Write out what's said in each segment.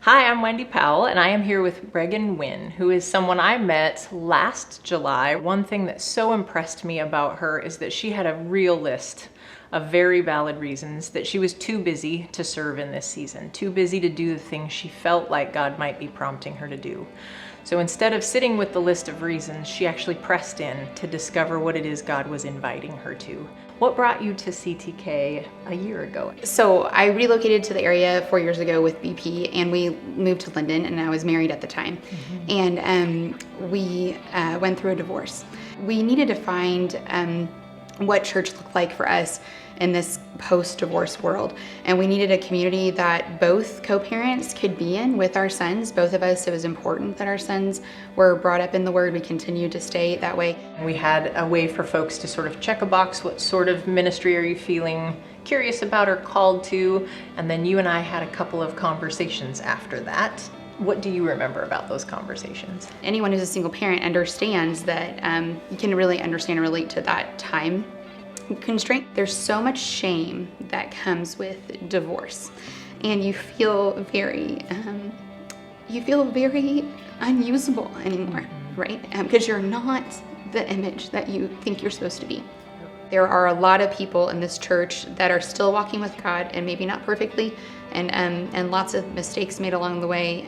Hi, I'm Wendy Powell, and I am here with Regan Winn, who is someone I met last July. One thing that so impressed me about her is that she had a real list of very valid reasons that she was too busy to serve in this season, too busy to do the things she felt like God might be prompting her to do. So instead of sitting with the list of reasons, she actually pressed in to discover what it is God was inviting her to. What brought you to CTK a year ago? So I relocated to the area 4 years ago with BP, and we moved to London, and I was married at the time. And we went through a divorce. We needed to find what church looked like for us in this post-divorce world. And we needed a community that both co-parents could be in with our sons. Both of us, it was important that our sons were brought up in the Word. We continued to stay that way. We had a way for folks to sort of check a box. What sort of ministry are you feeling curious about or called to? And then you and I had a couple of conversations after that. What do you remember about those conversations? Anyone who's a single parent understands that you can really understand and relate to that time constraint. There's so much shame that comes with divorce, and you feel very unusable anymore, right? Because you're not the image that you think you're supposed to be. There are a lot of people in this church that are still walking with God, and maybe not perfectly, and lots of mistakes made along the way,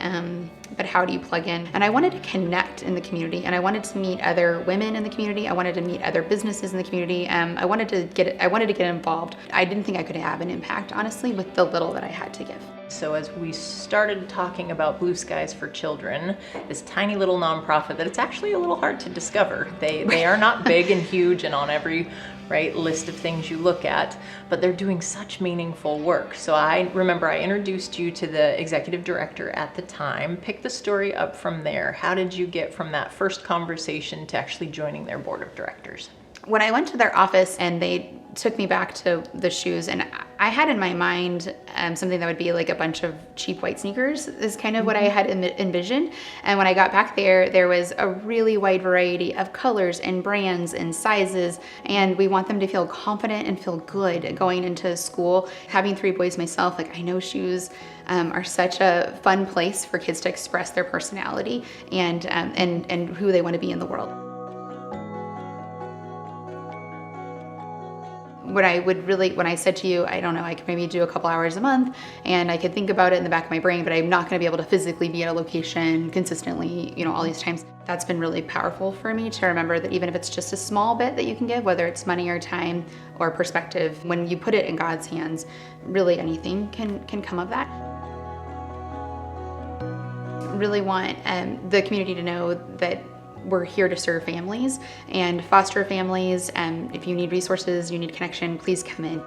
but how do you plug in? And I wanted to connect in the community, and I wanted to meet other women in the community. I wanted to meet other businesses in the community. I wanted to get involved. I didn't think I could have an impact, honestly, with the little that I had to give. So as we started talking about Blue Skies for Children, this tiny little nonprofit that it's actually a little hard to discover. They are not big and huge and on every list of things you look at, but they're doing such meaningful work. So I remember I introduced you to the executive director at the time. Pick the story up from there. How did you get from that first conversation to actually joining their board of directors? When I went to their office and they took me back to the shoes, and I had in my mind something that would be like a bunch of cheap white sneakers is kind of what I had envisioned. And when I got back there was a really wide variety of colors and brands and sizes, and we want them to feel confident and feel good going into school. Having 3 boys myself, like I know shoes are such a fun place for kids to express their personality and who they want to be in the world. When I said to you, I don't know, I could maybe do a couple hours a month and I could think about it in the back of my brain, but I'm not gonna be able to physically be at a location consistently, all these times. That's been really powerful for me to remember that even if it's just a small bit that you can give, whether it's money or time or perspective, when you put it in God's hands, really anything can come of that. Really want the community to know that we're here to serve families and foster families. If you need resources, you need connection, please come in.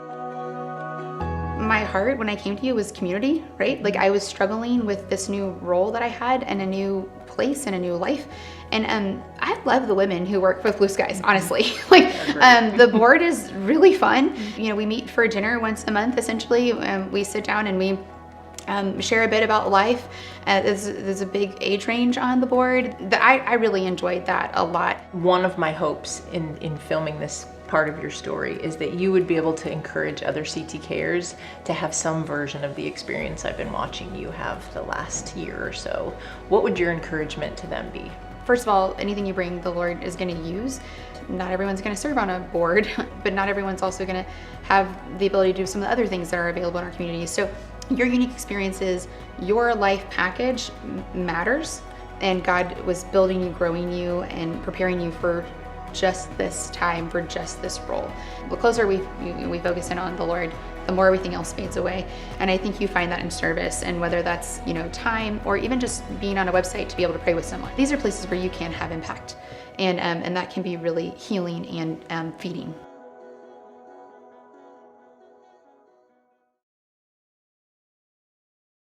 My heart when I came to you was community, right? Like I was struggling with this new role that I had and a new place and a new life. And I love the women who work with Blue Skies, honestly. The board is really fun. We meet for dinner once a month, essentially. We sit down and we share a bit about life. There's a big age range on the board. I really enjoyed that a lot. One of my hopes in filming this part of your story is that you would be able to encourage other CTKers to have some version of the experience I've been watching you have the last year or so. What would your encouragement to them be? First of all, anything you bring, the Lord is going to use. Not everyone's going to serve on a board, but not everyone's also going to have the ability to do some of the other things that are available in our community. So your unique experiences, your life package matters, and God was building you, growing you, and preparing you for just this time, for just this role. The closer we focus in on the Lord, the more everything else fades away. And I think you find that in service, and whether that's time or even just being on a website to be able to pray with someone. These are places where you can have impact, and that can be really healing and feeding.